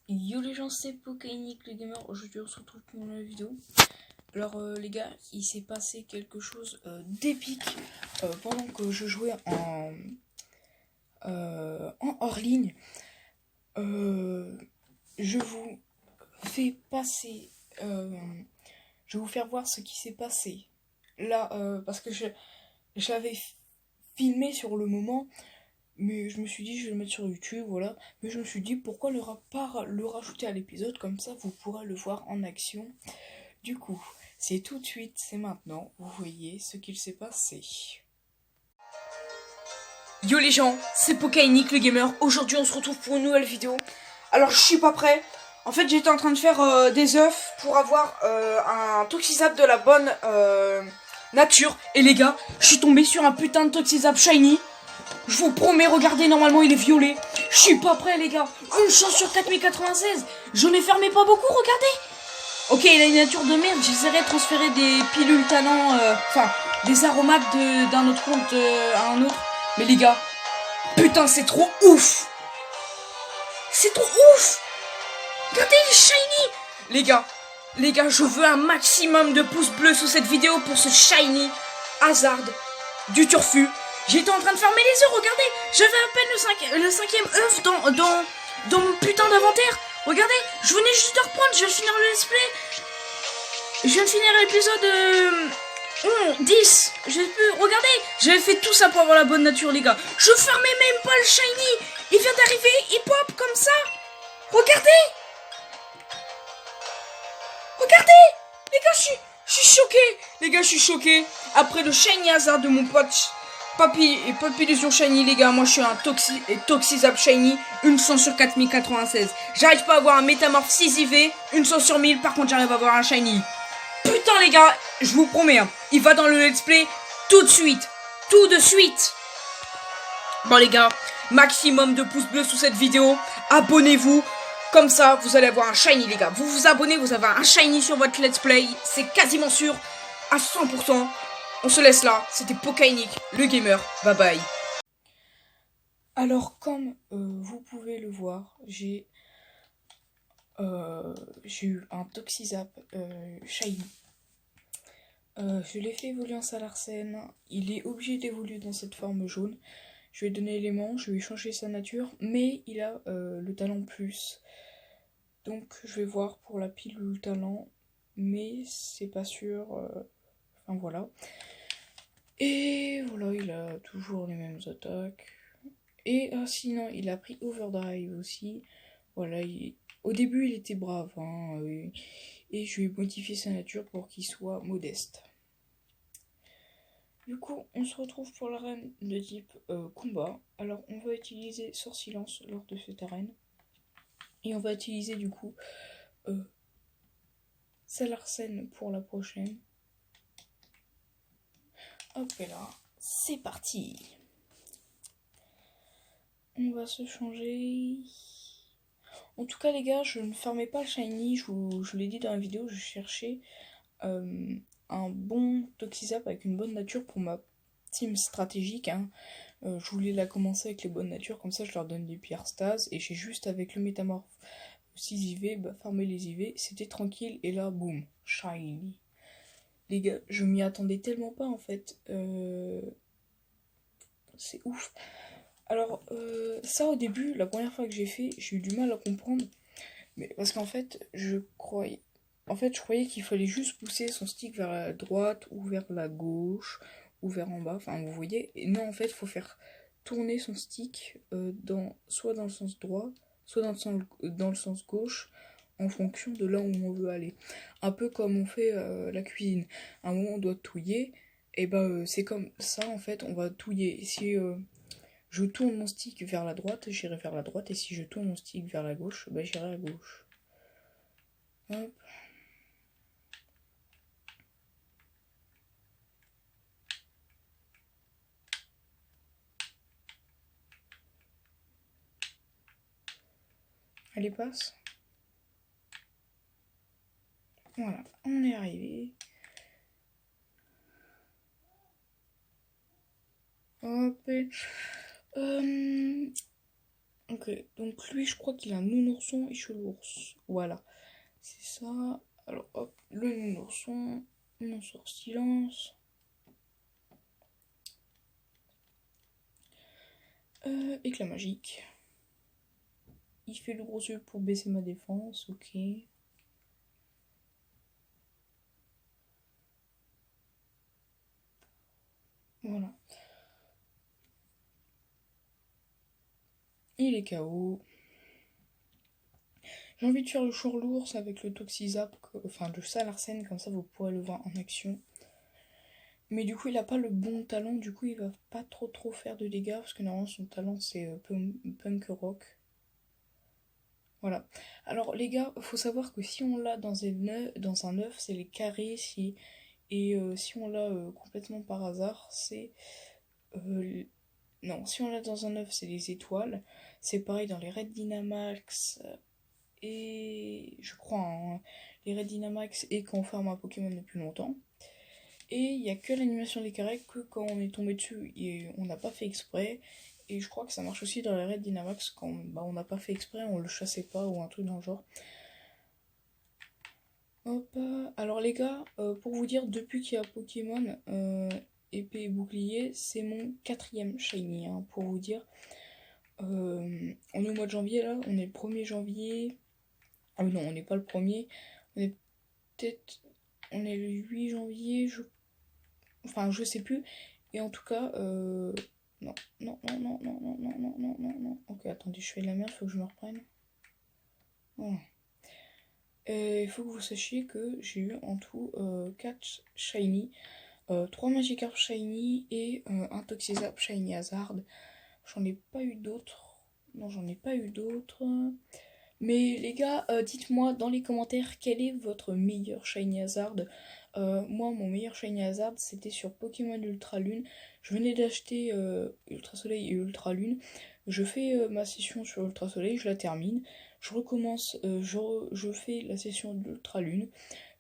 Yo les gens, c'est Pokainic le gamer. Aujourd'hui on se retrouve pour une nouvelle vidéo. Alors les gars, il s'est passé quelque chose d'épique pendant que je jouais en hors ligne. Je vous fais passer, je vais vous faire voir ce qui s'est passé là parce que j'avais filmé sur le moment. Mais je me suis dit, je vais le mettre sur YouTube, voilà. Mais je me suis dit, pourquoi pas le rajouter à l'épisode, comme ça vous pourrez le voir en action. Du coup, c'est tout de suite, c'est maintenant, vous voyez ce qu'il s'est passé. Yo les gens, c'est Pokainic le gamer. Aujourd'hui on se retrouve pour une nouvelle vidéo. Alors je suis pas prêt. En fait j'étais en train de faire des œufs pour avoir un Toxizap de la bonne nature. Et les gars, je suis tombé sur un putain de Toxizap shiny. Je vous promets, regardez, normalement il est violet. Je suis pas prêt les gars. Une chance sur 4096. J'en ai fermé pas beaucoup, regardez. Ok, il a une nature de merde. J'essaierai de transférer des pilules talent, enfin, des aromates d'un autre compte à un autre. Mais les gars, putain, c'est trop ouf. C'est trop ouf. Regardez, il est shiny. Les gars, je veux un maximum de pouces bleus sous cette vidéo pour ce shiny Hazard du Turfu. J'étais en train de fermer les œufs, regardez. J'avais à peine le cinquième œuf dans mon putain d'inventaire. Regardez, je venais juste de reprendre, je viens de finir le let's play. Je viens de finir l'épisode 10. Regardez, j'avais fait tout ça pour avoir la bonne nature, les gars. Je fermais même pas le shiny. Il vient d'arriver, il pop comme ça. Regardez. Regardez. Les gars, je suis choqué. Les gars, je suis choqué. Après le shiny Hazard de mon pote Papillusion shiny, les gars, moi je suis un Toxizap shiny, une 100 sur 4096. J'arrive pas à avoir un métamorphe 6 IV, une 100 sur 1000, par contre j'arrive à avoir un shiny. Putain les gars, je vous promets, hein, il va dans le let's play tout de suite. Bon les gars, maximum de pouces bleus sous cette vidéo, abonnez-vous. Comme ça, vous allez avoir un shiny, les gars. Vous vous abonnez, vous avez un shiny sur votre let's play, c'est quasiment sûr, à 100%. On se laisse là, c'était Pokainic, le gamer, bye bye. Alors comme vous pouvez le voir, j'ai eu un Toxizap shiny. Je l'ai fait évoluer en Salarsène, il est obligé d'évoluer dans cette forme jaune. Je lui ai donné l'élément, je lui ai changé sa nature, mais il a le talent plus. Donc je vais voir pour la pilule talent, mais c'est pas sûr, enfin voilà. Et voilà, il a toujours les mêmes attaques. Et sinon, il a pris Overdrive aussi. Voilà, au début, il était brave. Hein, et je lui ai modifié sa nature pour qu'il soit modeste. Du coup, on se retrouve pour l'arène de type combat. Alors, on va utiliser Sort Silence lors de cette arène. Et on va utiliser du coup Salarsène pour la prochaine. Hop et là, c'est parti. On va se changer. En tout cas les gars, je ne fermais pas le shiny, je vous l'ai dit dans la vidéo, je cherchais un bon Toxizap avec une bonne nature pour ma team stratégique. Hein. Je voulais la commencer avec les bonnes natures, comme ça je leur donne des pierres stase. Et j'ai juste avec le métamorphe 6 IV, farmer les IV, c'était tranquille. Et là, boum, shiny. Les gars, je m'y attendais tellement pas en fait. C'est ouf. Alors, ça au début, la première fois que j'ai fait, j'ai eu du mal à comprendre. Mais parce qu'en fait, je croyais qu'il fallait juste pousser son stick vers la droite ou vers la gauche ou vers en bas. Enfin, vous voyez. Et non, en fait, il faut faire tourner son stick soit dans le sens droit, soit dans le sens gauche, en fonction de là où on veut aller. Un peu comme on fait la cuisine. À un moment, on doit touiller. Et ben, c'est comme ça, en fait, on va touiller. Si je tourne mon stick vers la droite, j'irai vers la droite. Et si je tourne mon stick vers la gauche, bah, j'irai à gauche. Hop. Allez, passe. Voilà, on est arrivé. Hop. Ok, donc lui, je crois qu'il a un nounourson et chelours. Voilà, c'est ça. Alors, hop, le nounourson, on sort silence. Éclat magique. Il fait le gros yeux pour baisser ma défense, ok. Voilà. Il est KO. J'ai envie de faire le Chourlours avec le Toxizap, enfin le Salarsen, comme ça vous pourrez le voir en action. Mais du coup, il a pas le bon talent, du coup, il va pas trop faire de dégâts, parce que normalement, son talent, c'est punk rock. Voilà. Alors, les gars, faut savoir que si on l'a dans un œuf, c'est les carrés, et si on l'a complètement par hasard, c'est... non, si on l'a dans un œuf, c'est les étoiles. C'est pareil dans les Red Dynamax, et je crois, hein, les Red Dynamax, et quand on farme un Pokémon depuis longtemps. Et il n'y a que l'animation des carrés que quand on est tombé dessus et on n'a pas fait exprès. Et je crois que ça marche aussi dans les raids Dynamax quand on n'a pas fait exprès, on le chassait pas ou un truc dans le genre. Hop. Alors les gars, pour vous dire, depuis qu'il y a Pokémon épée et bouclier, c'est mon 4ème shiny, hein, pour vous dire. On est au mois de janvier là, on est le 1er janvier. Ah non, on n'est pas le 1er. On est peut-être... On est le 8 janvier, enfin je sais plus. Et en tout cas, non, non, non, non, non, non, non, non, non, non, non. Ok, attendez, je fais de la merde, faut que je me reprenne. Voilà. Il faut que vous sachiez que j'ai eu en tout 4 shiny, 3 Magikarp shiny et un Toxizap shiny Hazard. J'en ai pas eu d'autres. Non, j'en ai pas eu d'autres. Mais les gars, dites-moi dans les commentaires quel est votre meilleur shiny Hazard. Moi, mon meilleur shiny Hazard, c'était sur Pokémon Ultra Lune. Je venais d'acheter Ultra Soleil et Ultra Lune. Je fais ma session sur Ultra Soleil, je la termine. Je recommence, je fais la session d'Ultra Lune.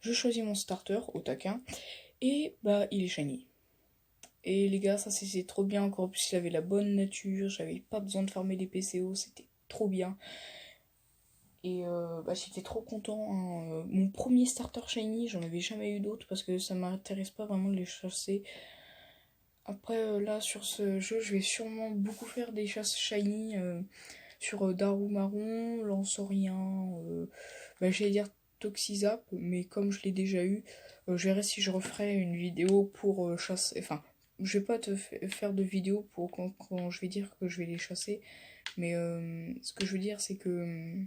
Je choisis mon starter au taquin. Et bah, il est shiny. Et les gars, ça c'est trop bien. Encore plus, il avait la bonne nature. J'avais pas besoin de farmer les PCO. C'était trop bien. Et bah, j'étais trop content, hein. Mon premier starter shiny, j'en avais jamais eu d'autres parce que ça m'intéresse pas vraiment de les chasser. Après, là, sur ce jeu, je vais sûrement beaucoup faire des chasses shiny sur Darumaron, Lanceurien, bah, j'allais dire Toxizap, mais comme je l'ai déjà eu, je verrai si je referai une vidéo pour chasser. Enfin, je vais pas faire de vidéo pour quand je vais dire que je vais les chasser, mais ce que je veux dire, c'est que.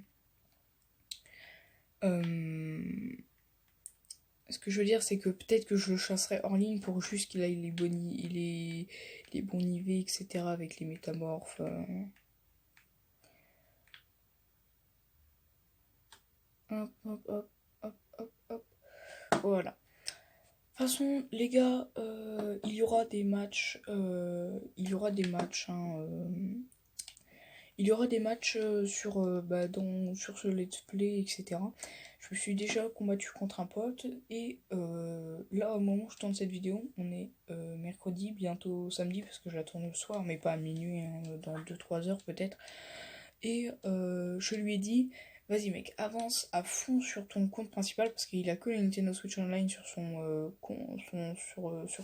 Euh, Ce que je veux dire, c'est que peut-être que je le chasserai hors ligne pour juste qu'il aille les bons niveaux, etc. avec les métamorphes. Hop, hop, hop, hop, hop, hop. Voilà. De toute façon, les gars, il y aura des matchs. Il y aura des matchs. Hein, il y aura des matchs sur ce let's play, etc. Je me suis déjà combattu contre un pote et là au moment où je tourne cette vidéo, on est mercredi, bientôt samedi parce que je la tourne le soir mais pas à minuit, hein, dans 2-3 heures peut-être. Et je lui ai dit, vas-y mec, avance à fond sur ton compte principal parce qu'il a que le Nintendo Switch Online sur sur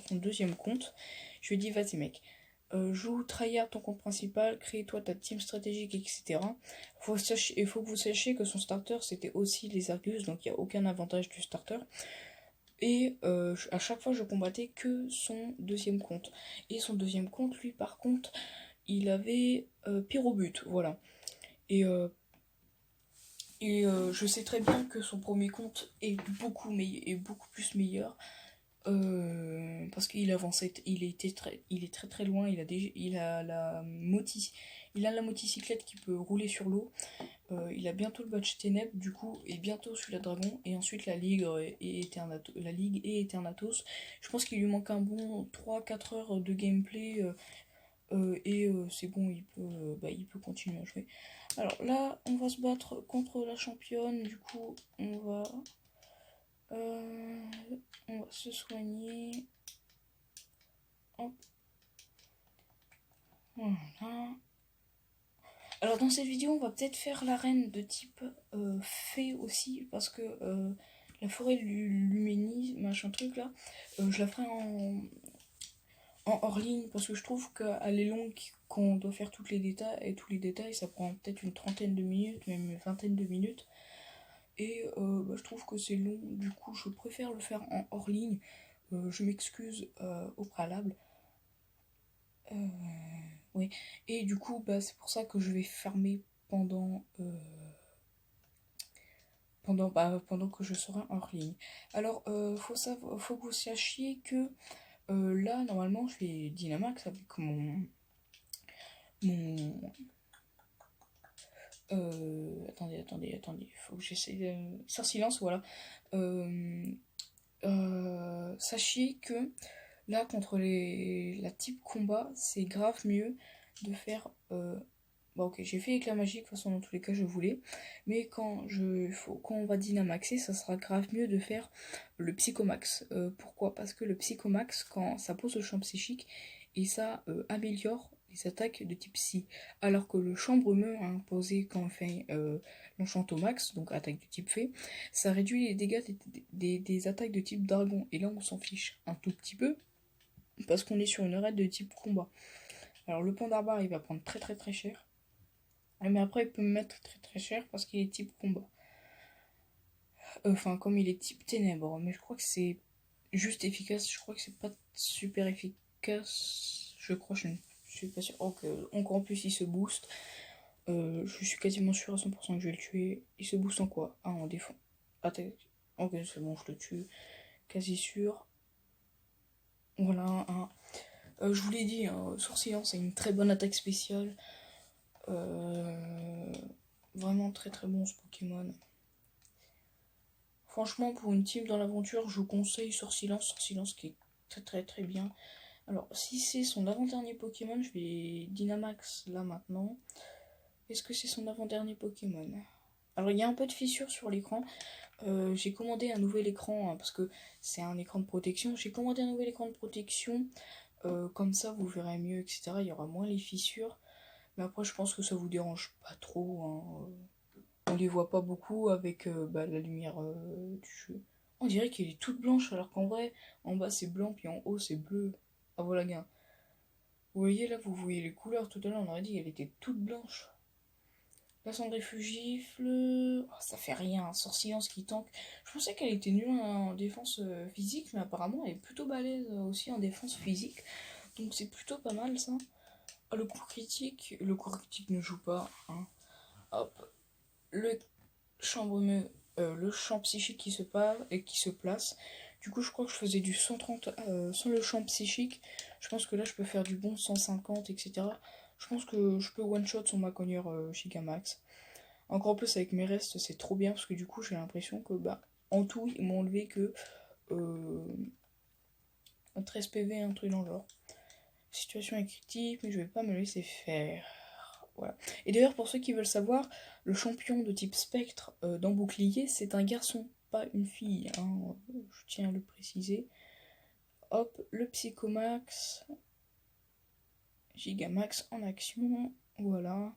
son deuxième compte. Je lui ai dit, vas-y mec, joue tryhard ton compte principal, crée-toi ta team stratégique, etc. Il faut que vous sachiez que son starter c'était aussi les Argus, donc il n'y a aucun avantage du starter. Et à chaque fois je combattais que son deuxième compte. Et son deuxième compte, lui par contre, il avait Pyrobut, voilà. Et, je sais très bien que son premier compte est beaucoup plus meilleur. Parce qu'il avançait, il est très très loin, il a la motocyclette qui peut rouler sur l'eau, il a bientôt le badge ténèbres du coup, et bientôt celui-là dragon, et ensuite la ligue et Eternatus. Je pense qu'il lui manque un bon 3-4 heures de gameplay, et c'est bon, il peut continuer à jouer. Alors là, on va se battre contre la championne, du coup, euh, on va se soigner. Hop. Voilà. Alors dans cette vidéo, on va peut-être faire l'arène de type fée aussi, parce que la forêt luménie, machin truc là, je la ferai en hors ligne, parce que je trouve qu'elle est longue, qu'on doit faire tous les détails, ça prend peut-être une trentaine de minutes, même une vingtaine de minutes. Et je trouve que c'est long, du coup je préfère le faire en hors ligne. Je m'excuse au préalable. Oui. Et du coup, c'est pour ça que je vais fermer pendant que je serai en ligne. Alors, faut que vous sachiez que là, normalement, je vais Dynamax avec mon attendez, faut que j'essaie de... Sur silence, voilà. Sachez que là, contre la type combat, c'est grave mieux de faire... Bon, ok, j'ai fait éclat magique, de toute façon, dans tous les cas, je voulais. Mais quand on va dynamaxer, ça sera grave mieux de faire le psychomax. Pourquoi? Parce que le psychomax, quand ça pose le champ psychique, et ça améliore les attaques de type psy. Alors que le champ brumeux imposé quand on fait l'enchantomax, donc attaque de type fée, ça réduit les dégâts des attaques de type dragon. Et là, on s'en fiche un tout petit peu, parce qu'on est sur une raid de type combat. Alors le pont d'Arbar, il va prendre très très très cher. Mais après, il peut me mettre très très cher parce qu'il est type combat. Enfin, comme il est type ténèbres. Mais je crois que c'est juste efficace. Je crois que c'est pas super efficace. Je crois, je ne suis pas sûr. Encore en plus, il se booste. Je suis quasiment sûr à 100% que je vais le tuer. Il se booste en quoi? Ah, en défense. Attaque. Ok, c'est bon, je le tue. Quasi sûr. Voilà, je vous l'ai dit, Sourcillant, c'est une très bonne attaque spéciale. Vraiment très très bon ce Pokémon. Franchement, pour une team dans l'aventure, je vous conseille Sourcilance qui est très très très bien. Alors, si c'est son avant-dernier Pokémon, je vais Dynamax là maintenant. Est-ce que c'est son avant-dernier Pokémon? Alors, il y a un peu de fissure sur l'écran. J'ai commandé un nouvel écran, parce que c'est un écran de protection. J'ai commandé un nouvel écran de protection. Comme ça, vous verrez mieux, etc. Il y aura moins les fissures. Mais après, je pense que ça vous dérange pas trop. On les voit pas beaucoup avec la lumière du jeu. On dirait qu'elle est toute blanche, alors qu'en vrai, en bas c'est blanc, puis en haut c'est bleu. Ah voilà, gain. Vous voyez là, vous voyez les couleurs. Tout à l'heure, on aurait dit qu'elle était toute blanche. La centrifugifle. Oh, ça fait rien. Sorcillance qui tank. Je pensais qu'elle était nulle en défense physique, mais apparemment elle est plutôt balèze aussi en défense physique. Donc c'est plutôt pas mal ça. Ah, le coup critique. Le coup critique ne joue pas. Hein. Hop. Le chambremeux, le champ psychique qui se part et qui se place. Du coup, je crois que je faisais du 130 sans le champ psychique. Je pense que là, je peux faire du bon 150, etc. Je pense que je peux one-shot son Maconier Gigamax. Encore plus avec mes restes, c'est trop bien parce que du coup, j'ai l'impression que, en tout, ils m'ont enlevé que 13 PV, un truc dans le genre. Situation est critique, mais je vais pas me laisser faire. Voilà. Et d'ailleurs, pour ceux qui veulent savoir, le champion de type spectre dans Bouclier, c'est un garçon, pas une fille. Hein, je tiens à le préciser. Hop, le Psychomax. Gigamax en action. Voilà.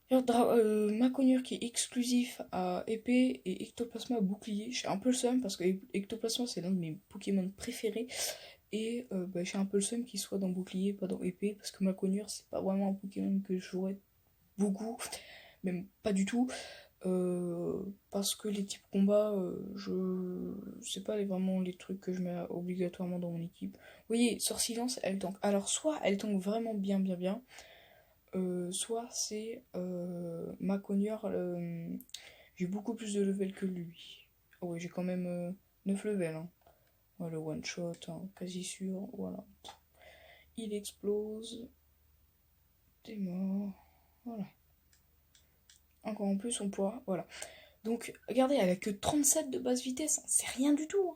Maconiur qui est exclusif à épée et Ectoplasma à bouclier. J'ai un peu le seum parce que Ectoplasma c'est l'un de mes Pokémon préférés. Et j'ai un peu le seum qu'il soit dans bouclier, pas dans épée, parce que Maconiur c'est pas vraiment un Pokémon que je jouerais beaucoup, même pas du tout, parce que les types combat, je sais pas vraiment les trucs que je mets obligatoirement dans mon équipe. Vous voyez, Sorcilence, elle tank. Alors soit elle tank vraiment bien, soit c'est Maconior, j'ai beaucoup plus de level que lui. Oh ouais, j'ai quand même 9 levels. Hein. Ouais, le one shot, hein, quasi sûr, voilà. Il explose. T'es mort. Voilà. Encore en plus, on pourra. Voilà. Donc, regardez, elle a que 37 de basse vitesse. Hein. C'est rien du tout.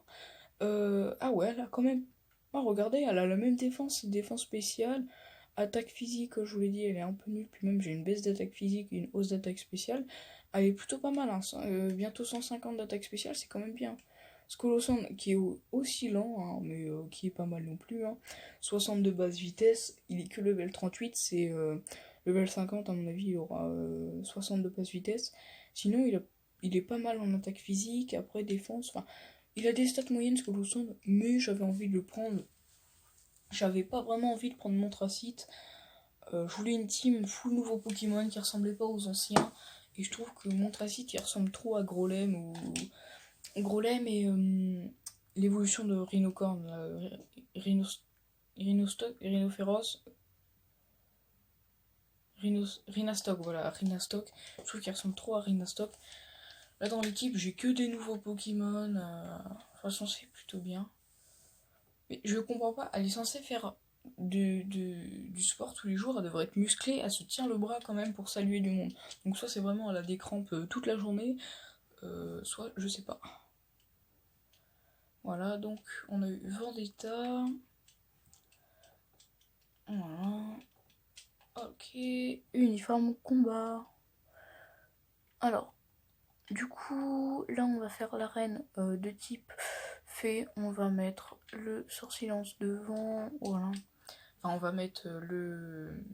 Hein. Ah ouais, elle a quand même. Oh, regardez, elle a la même défense spéciale. Attaque physique, je vous l'ai dit, elle est un peu nulle. Puis même, j'ai une baisse d'attaque physique et une hausse d'attaque spéciale. Elle est plutôt pas mal. Hein. Bientôt 150 d'attaque spéciale, c'est quand même bien. Scolosan qui est aussi lent, hein, mais qui est pas mal non plus. Hein. 60 de basse vitesse, il est que level 38, c'est Level 50, à mon avis, il aura 60 de passe vitesse. Sinon, il est pas mal en attaque physique, après défense. Enfin, il a des stats moyennes, Colossal, mais j'avais envie de le prendre. J'avais pas vraiment envie de prendre Montracite. Je voulais une team full nouveau Pokémon qui ressemblait pas aux anciens. Et je trouve que Montracite il ressemble trop à Grolem ou Grolem et l'évolution de Rhinocorn, Rhinophéros, Rhinastock, voilà, Rhinastock. Je trouve qu'il ressemble trop à Rhinastock. Là dans l'équipe j'ai que des nouveaux Pokémon. De toute façon c'est plutôt bien. Mais je comprends pas, elle est censée faire du sport tous les jours, elle devrait être musclée, elle se tient le bras quand même pour saluer du monde. Donc soit c'est vraiment elle a des crampes toute la journée, soit je sais pas. Voilà, donc on a eu Vendetta. Voilà. Ok, uniforme combat. Alors, du coup, là on va faire l'arène de type fée. On va mettre le sort silence devant. Voilà. Enfin, on va mettre le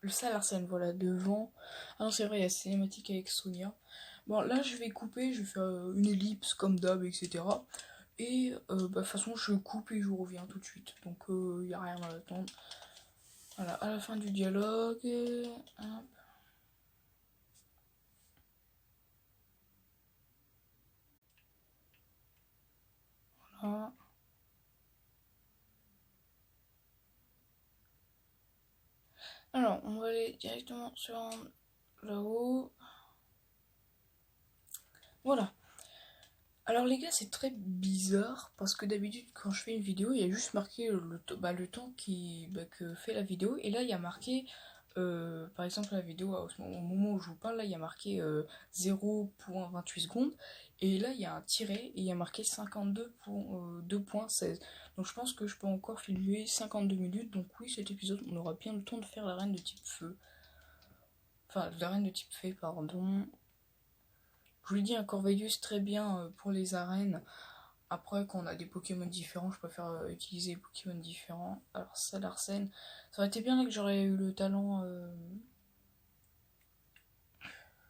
Salarsen, voilà, devant. Ah non, c'est vrai, il y a cinématique avec Sonia. Bon, là, je vais couper, je vais faire une ellipse comme d'hab, etc. Et bah, de toute façon, je coupe et je reviens tout de suite. Donc, il n'y a rien à attendre. Voilà, à la fin du dialogue. Hop. Voilà. Alors, on va aller directement sur là-haut. Voilà. Alors les gars, c'est très bizarre parce que d'habitude quand je fais une vidéo, il y a juste marqué le temps que fait la vidéo. Et là, il y a marqué, par exemple la vidéo, au moment où je vous parle, là, il y a marqué 0,28 secondes. Et là, il y a un tiret et il y a marqué 52,16. Donc je pense que je peux encore filmer 52 minutes. Donc oui, cet épisode, on aura bien le temps de faire l'arène de type feu. Enfin, l'arène de type fée, pardon. Je vous l'ai dit, un Corvelius très bien pour les arènes. Après, quand on a des Pokémon différents, je préfère utiliser des Pokémon différents. Alors, ça, Larsen, ça aurait été bien là que j'aurais eu le talent.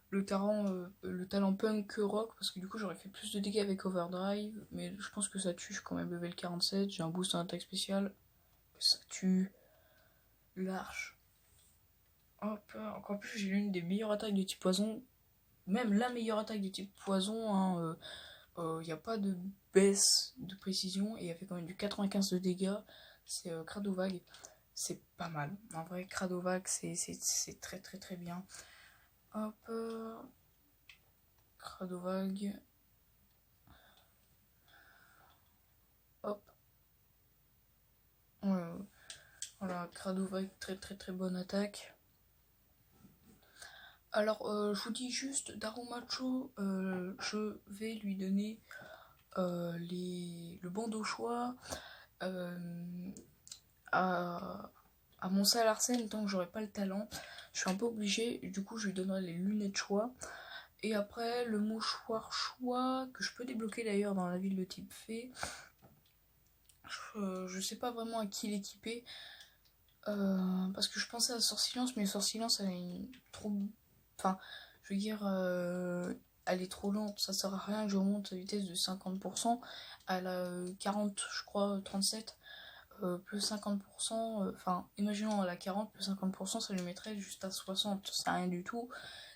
Le talent Punk que Rock, parce que du coup, j'aurais fait plus de dégâts avec Overdrive. Mais je pense que ça tue, je suis quand même level 47. J'ai un boost en attaque spéciale. Ça tue. L'arche. Hop, encore plus, j'ai l'une des meilleures attaques de type poison. Même la meilleure attaque de type poison, hein, il n'y a pas de baisse de précision et il fait quand même du 95 de dégâts. C'est Cradovag, c'est pas mal. En vrai, Cradovag, c'est très très très bien. Hop, Cradovag. Hop. Voilà, Cradovag, très très très bonne attaque. Alors, je vous dis juste, Darumacho, je vais lui donner le bandeau choix à mon Salarsen tant que j'aurai pas le talent. Je suis un peu obligée, du coup je lui donnerai les lunettes choix. Et après le mouchoir choix, que je peux débloquer d'ailleurs dans la ville de type fée. Je sais pas vraiment à qui l'équiper. Parce que je pensais à Sort Silence, mais Sort Silence elle est trop... Enfin, je veux dire... elle est trop lente, ça sert à rien que je remonte sa vitesse de 50%. Elle a 40, je crois, 37. Plus 50%, enfin, imaginons à la 40, plus 50%, ça lui mettrait juste à 60, c'est rien du tout.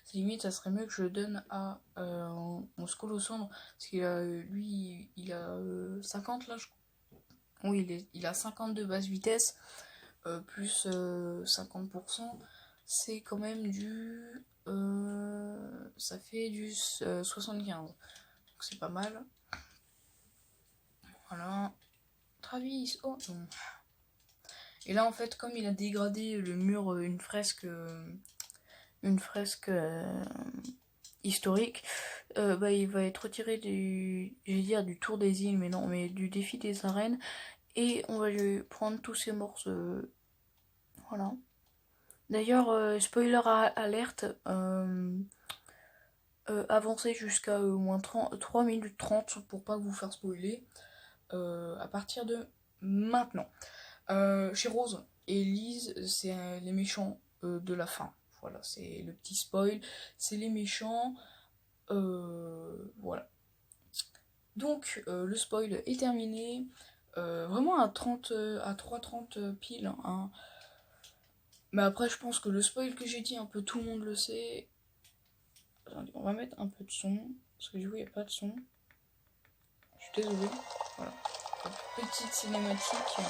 C'est limite, ça serait mieux que je le donne à mon Scolosandre, parce qu'il a, lui, il a 50 là, oui, il a 50 de basse vitesse, plus 50%, c'est quand même ça fait du 75, donc c'est pas mal. Voilà. Travis, oh non. Et là en fait comme il a dégradé le mur, une fresque historique, bah, il va être retiré du tour des îles, mais non, mais du défi des arènes, et on va lui prendre tous ses morceaux. Voilà. D'ailleurs, spoiler alerte, avancez jusqu'à moins 3 minutes 30 pour pas vous faire spoiler. à partir de maintenant. Chez Rose et Lise, c'est les méchants de la fin. Voilà, c'est le petit spoil, c'est les méchants. Voilà. Donc, le spoil est terminé. Vraiment à 30, à 3h30 pile. Hein. Mais après, je pense que le spoil que j'ai dit, un peu tout le monde le sait. Attendez, on va mettre un peu de son. Parce que du coup, il n'y a pas de son. Je suis désolée. Voilà. Petite cinématique.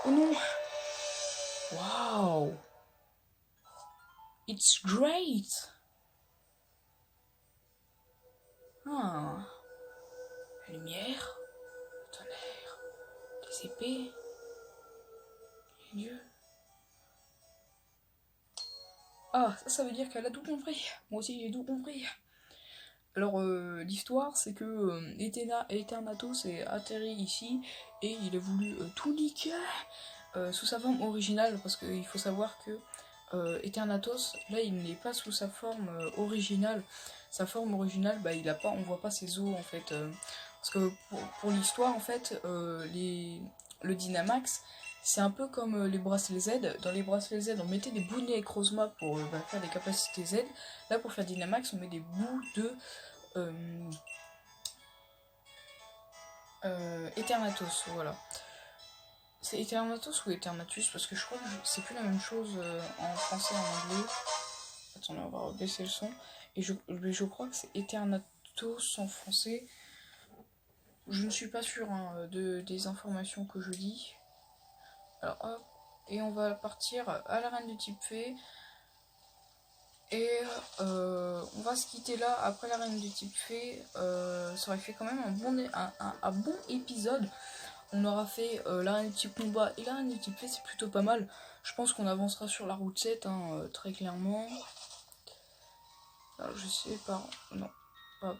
Oh non! Wow! It's great! Ah! La lumière, le tonnerre, les épées, les dieux. Ah, ça veut dire qu'elle a tout compris. Moi aussi, j'ai tout compris. Alors, l'histoire, c'est que Eternatos est atterri ici et il a voulu tout niquer sous sa forme originale, parce qu'il faut savoir que Eternatos, là, il n'est pas sous sa forme originale. Sa forme originale, bah, on voit pas ses os en fait. Parce que pour l'histoire, en fait, le Dynamax, c'est un peu comme les bracelets Z. Dans les bracelets Z, on mettait des bouts de nez avec Rosema pour faire des capacités Z. Là, pour faire Dynamax, on met des bouts de Eternatos, voilà. C'est Eternatos ou Eternatus? Parce que je crois que c'est plus la même chose en français et en anglais. Attendez, on va baisser le son. Et je crois que c'est Eternatos en français. Je ne suis pas sûre hein, des informations que je dis. Alors hop, et on va partir à l'arène de type fée. Et on va se quitter là après l'arène de type fée. Ça aurait fait quand même un bon épisode. On aura fait l'arène de type combat et l'arène de type fée, c'est plutôt pas mal. Je pense qu'on avancera sur la route 7, hein, très clairement. Alors, je sais pas. Non. Hop.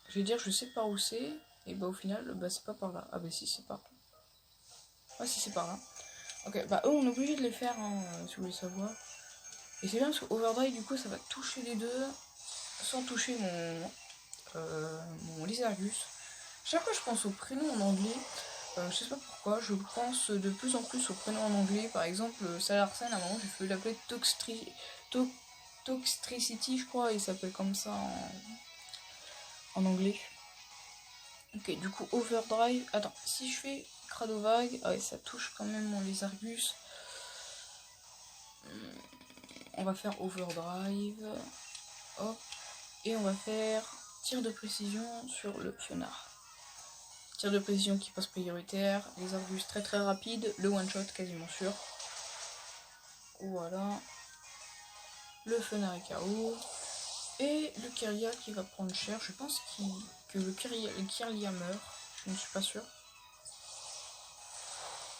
Je vais dire, je sais pas où c'est. Et bah, au final, bah, c'est pas par là. Ah, bah, si, c'est par là. Ah, si, c'est par là. Ok, bah, eux, on est obligé de les faire, hein, si vous voulez savoir. Et c'est bien parce que Overdrive, du coup, ça va toucher les deux sans toucher mon Lizargus. Chaque fois, je pense au prénom en anglais. Je sais pas pourquoi, je pense de plus en plus au prénom en anglais. Par exemple, Salarsen, à un moment, j'ai fait l'appeler Toxtricity, je crois, il s'appelle comme ça en anglais. Ok, du coup, Overdrive. Attends, si je fais Cradovag, ah ouais, ça touche quand même mon Lizargus. On va faire Overdrive. Hop. Et on va faire tir de précision sur le Fenard. Tir de précision qui passe prioritaire. Les Argus très très rapides. Le one shot quasiment sûr. Voilà. Le Fenard est KO. Et le Kirlia qui va prendre cher. Je pense que le Kirlia meurt. Je ne suis pas sûre.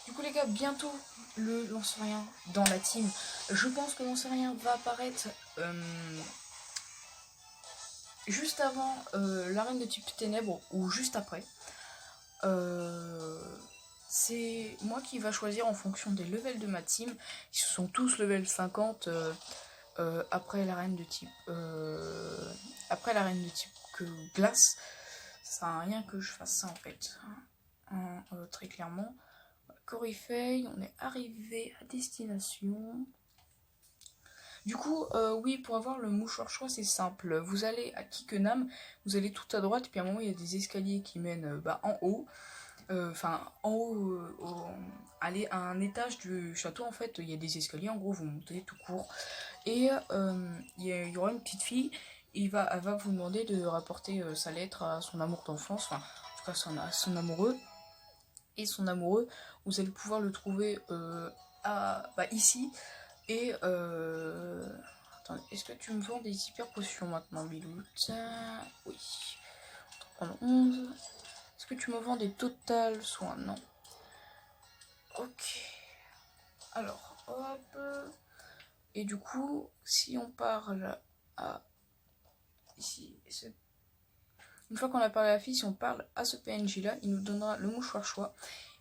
Du coup les gars, bientôt le Lance-Rien dans la team. Je pense que Lance-Rien va apparaître juste avant l'arène de type ténèbres ou juste après. C'est moi qui va choisir en fonction des levels de ma team. Ils sont tous level 50 après l'arène de type que glace. Ça sert à rien que je fasse ça en fait. Très clairement. Corifei, on est arrivé à destination. Du coup, oui, pour avoir le mouchoir choix, c'est simple. Vous allez à Kickenham, vous allez tout à droite, puis à un moment, il y a des escaliers qui mènent en haut. Enfin, en haut, aller à un étage du château, en fait, il y a des escaliers, en gros, vous montez tout court. Et il y aura une petite fille, elle va vous demander de rapporter sa lettre à son amour d'enfance, enfin, en tout cas, son amoureux. Et son amoureux, vous allez pouvoir le trouver ici. Et attendez, est-ce que tu me vends des hyper potions maintenant, Bilou? Oui. On va prendre 11. Est-ce que tu me vends des total soins? Non. Ok. Alors, hop. Et du coup, si on parle à... Ici, une fois qu'on a parlé à la fille, si on parle à ce PNJ là, il nous donnera le mouchoir choix.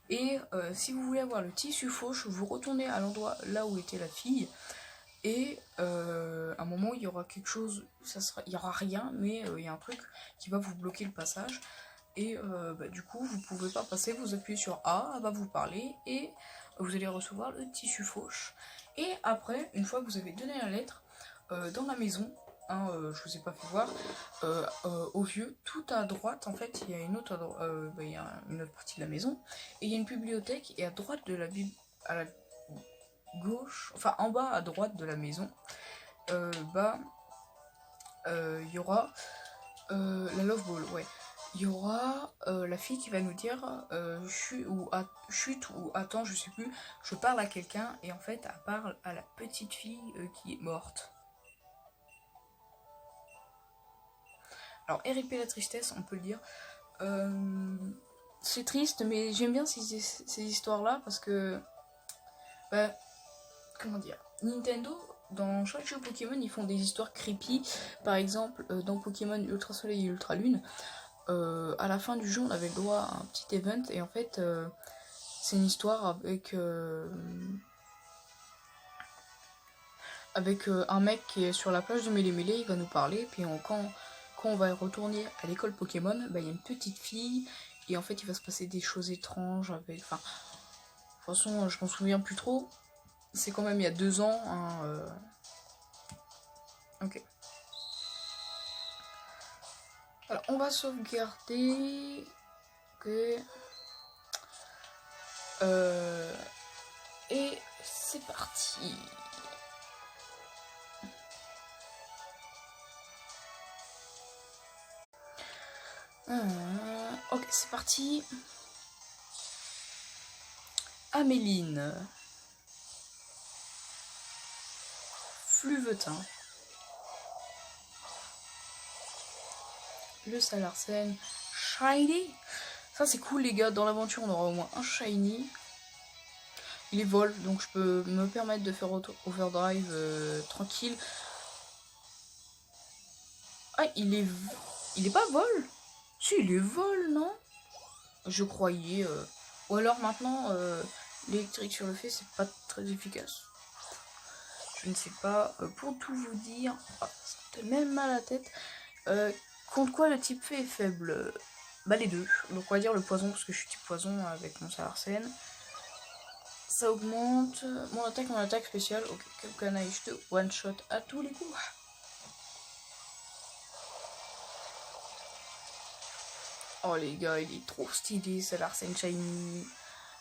Et si vous voulez avoir le tissu fauche, vous retournez à l'endroit là où était la fille. Et à un moment, il y aura quelque chose, il y aura rien, mais il y a un truc qui va vous bloquer le passage. Et du coup, vous pouvez pas passer, vous appuyez sur A, elle va vous parler, et vous allez recevoir le tissu fauche. Et après, une fois que vous avez donné la lettre, dans la maison, hein, je vous ai pas fait voir, au vieux, tout à droite, en fait, il y a une autre, il y a une autre partie de la maison, et il y a une bibliothèque, et à droite de la à la gauche, enfin en bas à droite de la maison, il y aura la Love Ball, ouais. Il y aura la fille qui va nous dire chute ou attends, je sais plus, je parle à quelqu'un, et en fait, elle parle à la petite fille qui est morte. Alors, RIP la tristesse, on peut le dire. C'est triste, mais j'aime bien ces histoires-là parce que, comment dire, Nintendo, dans chaque jeu Pokémon, ils font des histoires creepy. Par exemple, dans Pokémon Ultra Soleil et Ultra Lune, à la fin du jeu, on avait le droit à un petit event, et en fait, c'est une histoire avec un mec qui est sur la plage de Mélémélé, il va nous parler, puis quand on va retourner à l'école Pokémon, il y a une petite fille, et en fait, il va se passer des choses étranges avec... Enfin, de toute façon, je m'en souviens plus trop. C'est quand même il y a 2 ans, hein, Ok. Alors, on va sauvegarder. Ok. Et c'est parti. Ok, c'est parti. Améline. Fluvetin. Le Salarsen. Shiny. Ça c'est cool les gars, dans l'aventure on aura au moins un Shiny. Il est vol, donc je peux me permettre de faire overdrive tranquille. Ah, il est pas vol? Si, il est vol, non? Je croyais. Ou alors maintenant, l'électrique sur le fait, c'est pas très efficace. Je ne sais pas. Pour tout vous dire, ça fait même mal à la tête. Contre quoi le type fait est faible? Les deux. Donc on va dire le poison, parce que je suis type poison avec mon Salarsen. Ça augmente mon attaque spéciale. Ok, Capcana, je te one shot à tous les coups. Oh les gars, il est trop stylé, Salarsen Shiny.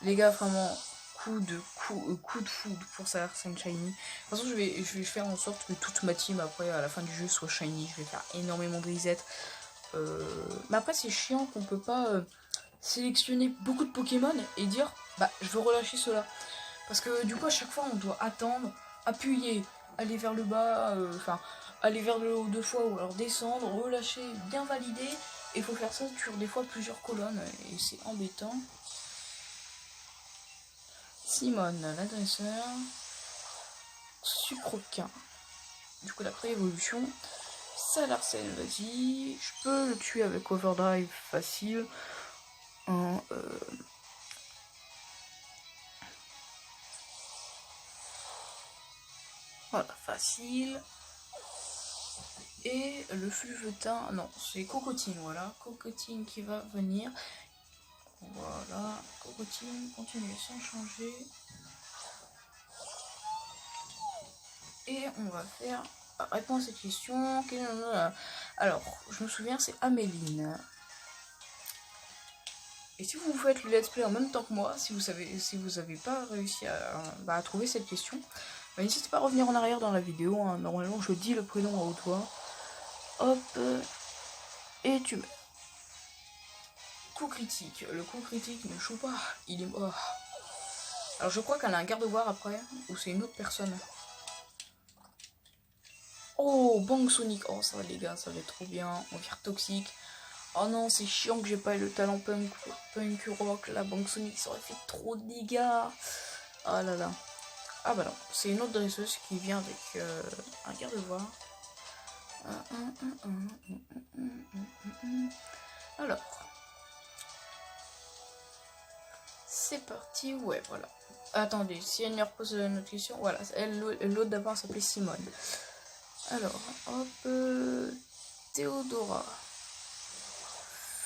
Les gars, vraiment, coup de foudre pour Salarsen Shiny. De toute façon, je vais faire en sorte que toute ma team, après, à la fin du jeu, soit Shiny. Je vais faire énormément de reset. Mais après, c'est chiant qu'on peut pas sélectionner beaucoup de Pokémon et dire, je veux relâcher cela. Parce que du coup, à chaque fois, on doit attendre, appuyer, aller vers le bas, aller vers le haut 2 fois, ou alors descendre, relâcher, bien valider. Et il faut faire ça sur des fois plusieurs colonnes, et c'est embêtant. Simone, l'adresseur. Sucroquin. Du coup, la pré-évolution. Salarsen, vas-y. Je peux le tuer avec Overdrive facile. Voilà, facile. Et le fluvetin, non, c'est Cocotine, voilà. Cocotine qui va venir. Voilà, Cocotine, continue sans changer. Et on va faire réponse à cette question. Alors, je me souviens, c'est Améline. Et si vous faites le let's play en même temps que moi, si vous avez pas réussi à trouver cette question, n'hésitez pas à revenir en arrière dans la vidéo. Hein. Normalement, je dis le prénom à haute voix. Hop, et tu mets. Coup critique. Le coup critique ne joue pas, il est mort. Alors je crois qu'elle a un garde-voir après, ou c'est une autre personne. Oh, Bang Sonic. Oh, ça va les gars, ça va être trop bien. On vire toxique. Oh non, c'est chiant que j'ai pas eu le talent punk rock. La Bang Sonic, ça aurait fait trop de dégâts. Ah là là. Ah bah non, c'est une autre dresseuse qui vient avec un garde-voir. Alors, c'est parti, ouais, voilà. Attendez, si elle me repose une autre question, voilà, l'autre d'avant s'appelait Simone. Alors, hop, Théodora.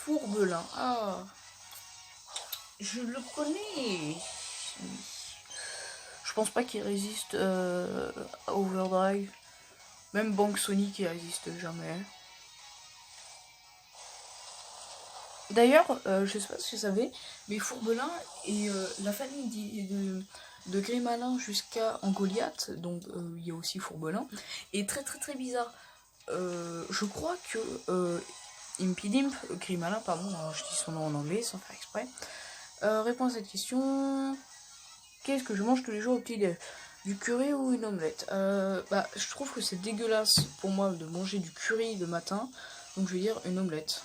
Fourbelin, ah, je le connais. Je pense pas qu'il résiste à Overdrive. Même Bank Sonic il résiste jamais. D'ailleurs, je sais pas si vous savez, mais Fourbelin et la famille de Grimalin jusqu'à Goliath, donc il y a aussi Fourbelin, est très très très bizarre. Je crois que Impidimp, Grimalin, pardon, je dis son nom en anglais sans faire exprès, répond à cette question. Qu'est-ce que je mange tous les jours au petit-déj? Du curry ou une omelette? Bah, je trouve que c'est dégueulasse pour moi de manger du curry le matin, donc je vais dire une omelette.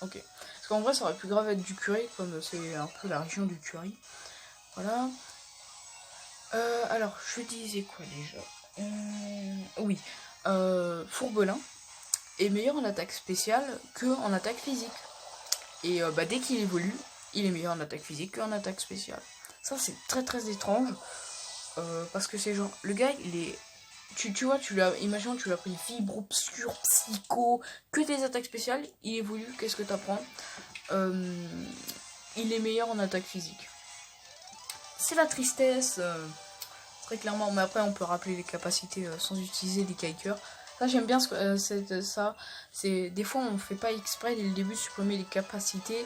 Ok. Parce qu'en vrai, ça aurait pu grave être du curry, comme c'est un peu la région du curry. Voilà. Alors, je disais quoi déjà? Oui. Fourbelin est meilleur en attaque spéciale que en attaque physique. Et bah, dès qu'il évolue, il est meilleur en attaque physique qu'en attaque spéciale. Ça, c'est très très étrange. Parce que c'est genre, le gars, il est... Tu vois, imagine, tu lui as pris fibre obscure, psycho, que des attaques spéciales, il évolue, qu'est-ce que t'apprends? Il est meilleur en attaque physique. C'est la tristesse, très clairement, mais après on peut rappeler les capacités sans utiliser des kikers. Ça, j'aime bien ça. C'est des fois on fait pas exprès dès le début de supprimer les capacités.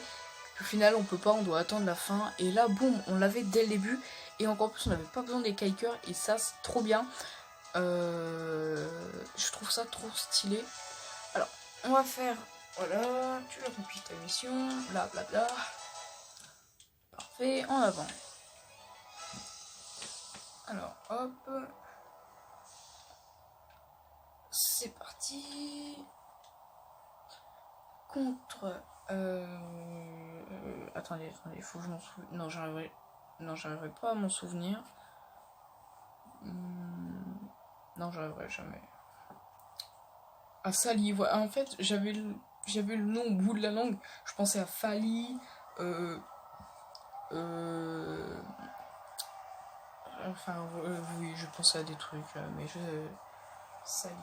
Au final, on peut pas, on doit attendre la fin. Et là, boum, on l'avait dès le début. Et encore plus, on n'avait pas besoin des kikers. Et ça, c'est trop bien. Je trouve ça trop stylé. Alors, on va faire... Voilà, tu as rempli ta mission. Blablabla. Parfait, en avant. Alors, hop. C'est parti. Contre... Attendez, faut que je m'en souvienne. Non, j'arriverai pas à m'en souvenir. Non, j'arriverai jamais. À Sally, voilà. En fait, j'avais le nom au bout de la langue. Je pensais à Fali. Enfin, oui, je pensais à des trucs, mais Sally.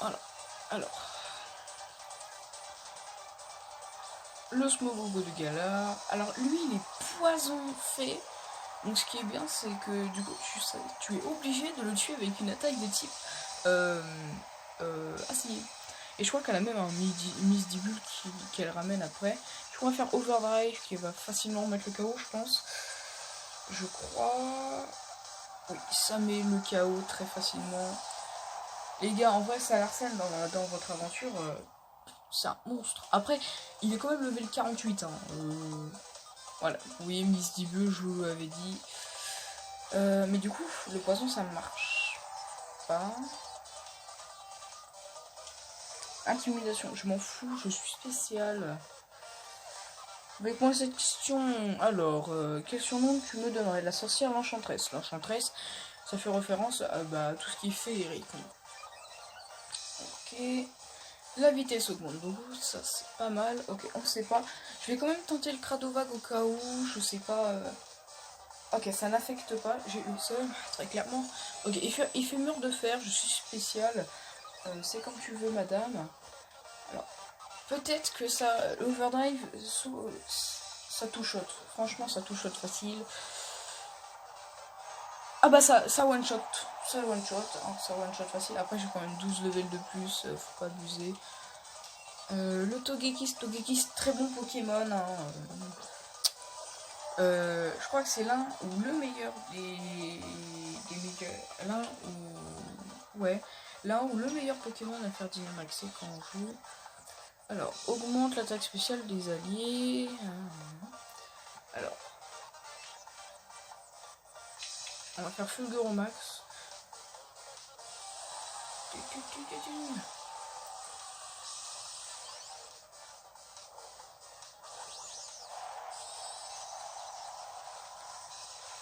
Voilà. Alors. Le Smogogo de Galar. Alors, lui, il est poison fait. Donc, ce qui est bien, c'est que du coup, tu es obligé de le tuer avec une attaque de type acier. Et je crois qu'elle a même un Miss Dibul qu'elle ramène après. Je pourrais faire Overdrive qui va facilement mettre le KO, je pense. Je crois. Oui, ça met le KO très facilement. Les gars, en vrai, ça Larsen dans votre aventure, c'est un monstre. Après, il est quand même level 48. Hein. Voilà, vous voyez, Miss Dibul, je vous l'avais dit. Mais du coup, le poison, ça ne marche pas. Intimidation, je m'en fous, je suis spécial. Avec moi cette question, alors, quel surnom tu me donnerais? La sorcière, l'enchantresse. L'enchantresse, ça fait référence à tout ce qui est féerique. Ok. La vitesse augmente beaucoup, ça c'est pas mal. Ok, on sait pas. Je vais quand même tenter le Cradovague au cas où, je sais pas. Ok, ça n'affecte pas, j'ai eu le seul, très clairement. Ok, il fait mur de fer, je suis spécial. C'est comme tu veux, madame. Alors, peut-être que ça, l'overdrive, ça touche-shot. Franchement, ça touche-shot facile. Ah bah ça one-shot. Ça one-shot, hein, ça one-shot facile. Après, j'ai quand même 12 levels de plus, faut pas abuser. Le Togekiss, très bon Pokémon. Hein, je crois que c'est l'un ou le meilleur des meilleurs. L'un ou le meilleur Pokémon à faire Dynamaxer quand on joue. Alors, augmente l'attaque spéciale des alliés. Alors, on va faire Fulguromax.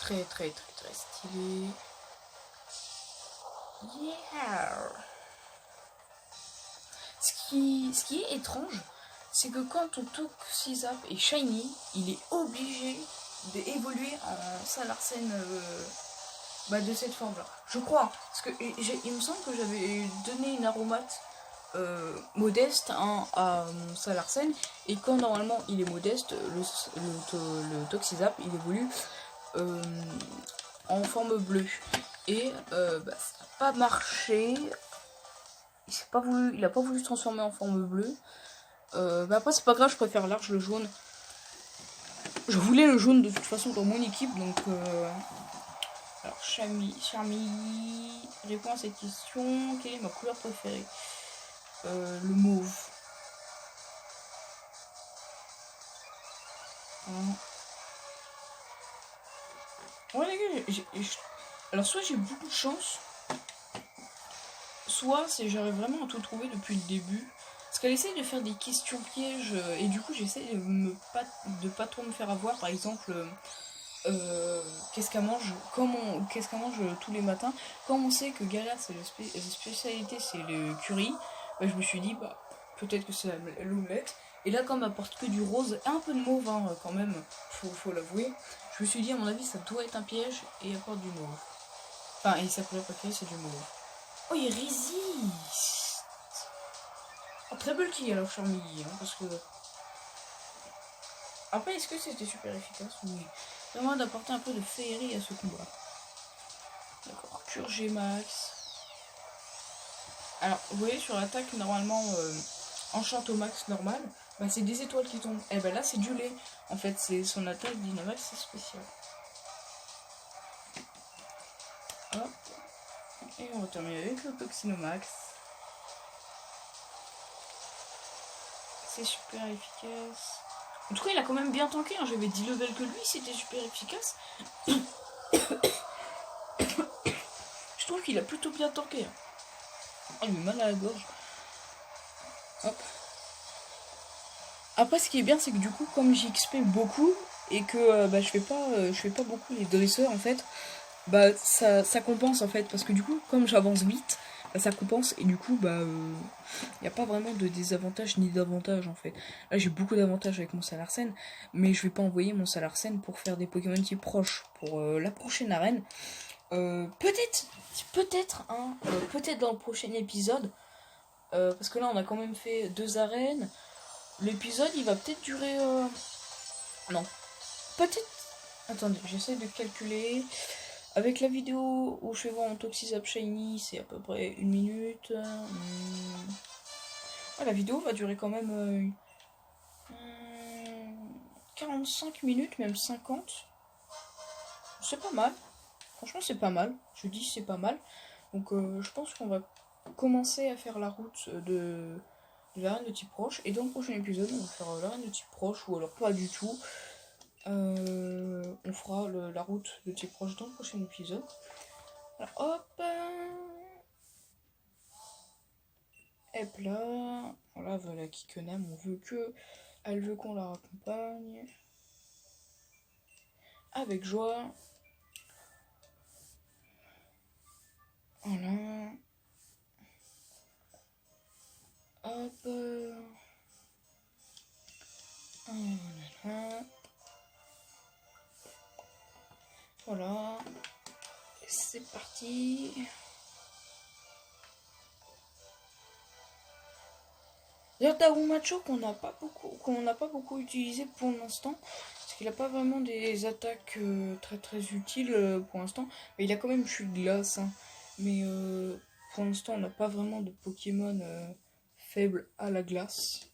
Très très très très stylé. Yeah. Ce qui est étrange, c'est que quand ton Toxizap est shiny, il est obligé d'évoluer en Salarsen de cette forme-là. Je crois, parce que il me semble que j'avais donné une aromate modeste à mon Salarsen, et quand normalement il est modeste, le Toxizap il évolue en forme bleue. Et ça n'a pas marché. Il a pas voulu se transformer en forme bleue. Après c'est pas grave, je préfère large le jaune. Je voulais le jaune de toute façon dans mon équipe, donc alors Charmy répond à cette question. Quelle est ma couleur préférée? Le mauve. Ouais les gars, alors soit j'ai beaucoup de chance, soit c'est j'arrive vraiment à tout trouver depuis le début. Parce qu'elle essaye de faire des questions pièges et du coup j'essaie de pas trop me faire avoir. Par exemple, qu'est-ce qu'elle mange tous les matins. Comme on sait que Gala c'est la spécialité c'est le curry, je me suis dit peut-être que c'est l'omelette. Et là comme elle apporte que du rose et un peu de mauve quand même, faut l'avouer, je me suis dit à mon avis ça doit être un piège et elle apporte du mauve. Enfin et sa couleur préférée c'est du mauve. Oh il résiste. Oh, très bulky alors Charmy, parce que... Après est-ce que c'était super efficace? Oui. Vraiment d'apporter un peu de féerie à ce combat. D'accord, Curgé Max. Alors, vous voyez sur l'attaque, normalement, enchante au max normal, c'est des étoiles qui tombent. Et là, c'est du lait. En fait, c'est son attaque Dynamax, c'est spécial. Hop. Et on va terminer avec le Toxinomax. C'est super efficace. En tout cas, il a quand même bien tanké. J'avais 10 levels que lui, c'était super efficace. Je trouve qu'il a plutôt bien tanké. Il me mal à la gorge. Hop. Après, ce qui est bien, c'est que du coup, comme j'XP beaucoup et que je fais pas beaucoup les dresseurs en fait, ça compense en fait. Parce que du coup, comme j'avance vite, ça compense et du coup, y a pas vraiment de désavantage ni d'avantage en fait. Là, j'ai beaucoup d'avantages avec mon Salarsen, mais je vais pas envoyer mon Salarsen pour faire des Pokémon type proches pour la prochaine arène. Peut-être dans le prochain épisode, parce que là, on a quand même fait 2 arènes. L'épisode, il va peut-être durer... Non. Peut-être... Attendez, j'essaie de calculer. Avec la vidéo où je fais voir mon Toxizap Shiny, c'est à peu près 1 minute. La vidéo va durer quand même 45 minutes, même 50. C'est pas mal. Franchement, c'est pas mal. Je dis c'est pas mal. Donc, je pense qu'on va commencer à faire la route de l'arène de type proche. Et dans le prochain épisode, on va faire l'arène de type proche, ou alors pas du tout. On fera la route de type proche dans le prochain épisode. Alors, hop. Hop là. Voilà Kikenam, elle veut qu'on la raccompagne. Avec joie. Voilà. Hop. Voilà. C'est parti. Darumacho qu'on n'a pas beaucoup utilisé pour l'instant, parce qu'il n'a pas vraiment des attaques très utiles pour l'instant, mais il a quand même chute glace, hein. Mais pour l'instant on n'a pas vraiment de Pokémon faibles à la glace.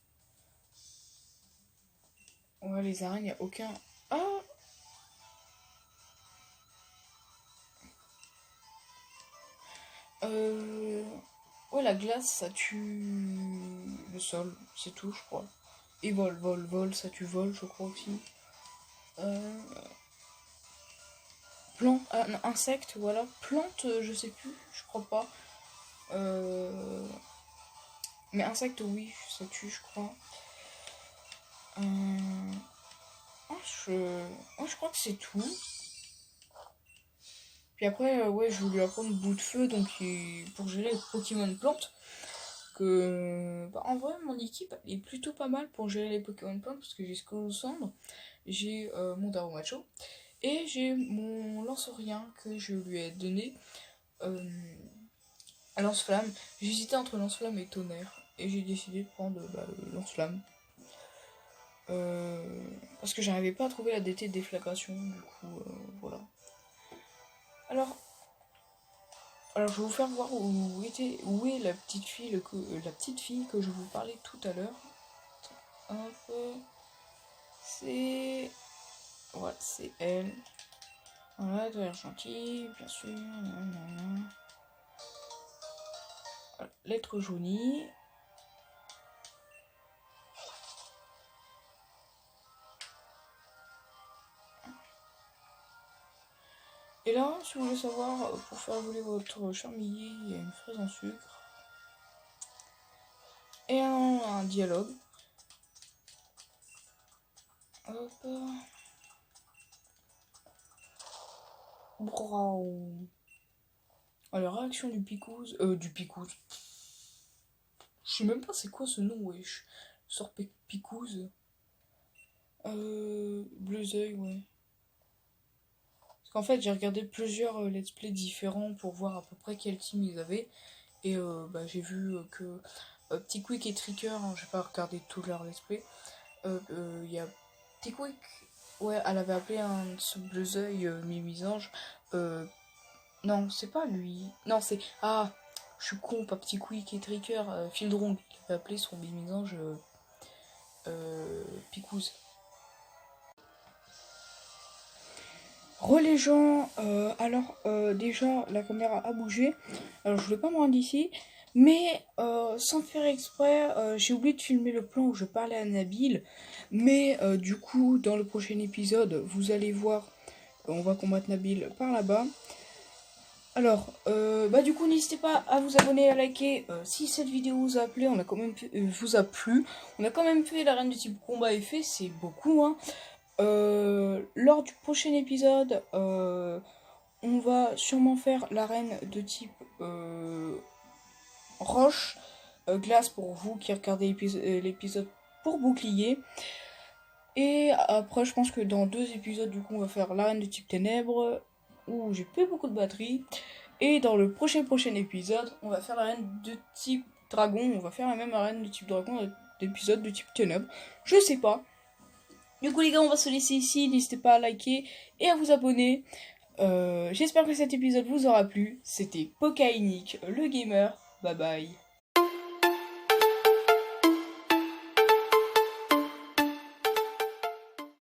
Ouais, les arènes, il n'y a aucun... Ah, ouais, la glace, ça tue le sol, c'est tout, je crois. Et vol, ça tue vol, je crois aussi. Plante, non, insecte, voilà. Plante, je sais plus, je crois pas. Mais insecte, oui, ça tue, je crois. Je crois que c'est tout. Puis après, ouais, je voulais apprendre bout de feu, donc pour gérer les Pokémon plantes. que en vrai mon équipe est plutôt pas mal pour gérer les Pokémon Points, parce que j'ai Scolossandre, j'ai mon Darumacho et j'ai mon Lance-Rien que je lui ai donné à Lance-Flamme. J'hésitais entre Lance-Flamme et Tonnerre et j'ai décidé de prendre Lance-Flamme. Parce que j'arrivais pas à trouver la DT de déflagration, du coup voilà. Alors je vais vous faire voir où est la petite fille que je vous parlais tout à l'heure. C'est voilà, c'est elle. Voilà, elle doit être gentille, bien sûr. Voilà, lettre jaunie. Et là, si vous voulez savoir, pour faire voler votre charmillier, il y a une fraise en sucre. Et un dialogue. Hop. Bravo. Alors, réaction du Picouse. Je sais même pas c'est quoi ce nom, wesh. Sort Picouse. Bleu-œil, ouais. Parce qu'en fait, j'ai regardé plusieurs let's play différents pour voir à peu près quel team ils avaient. Et j'ai vu que Petit Quick et Tricker, hein, j'ai pas regardé tous leurs let's play. Il y a Petit Quick, ouais, elle avait appelé ce Bleu-œil Mimisange. Non, c'est pas lui. Non, c'est. Ah, je suis con, pas Petit Quick et Tricker. Fildrong, qui avait appelé son Mimisange Picouse. Les gens, déjà la caméra a bougé, alors je voulais pas me rendre ici, mais sans faire exprès, j'ai oublié de filmer le plan où je parlais à Nabil, mais du coup dans le prochain épisode vous allez voir, on va combattre Nabil par là-bas. Alors, du coup n'hésitez pas à vous abonner, à liker, si cette vidéo vous a plu, on a quand même fait l'arène du type combat effet, c'est beaucoup hein. Lors du prochain épisode, on va sûrement faire l'arène de type roche, glace pour vous qui regardez l'épisode pour bouclier. Et après, je pense que dans 2 épisodes, du coup, on va faire l'arène de type ténèbres, où j'ai plus beaucoup de batterie. Et dans le prochain épisode, on va faire l'arène de type dragon. On va faire la même arène de type dragon, d'épisode de type ténèbres. Je sais pas. Du coup les gars, on va se laisser ici, n'hésitez pas à liker et à vous abonner. J'espère que cet épisode vous aura plu. C'était Pokainic, le gamer. Bye bye.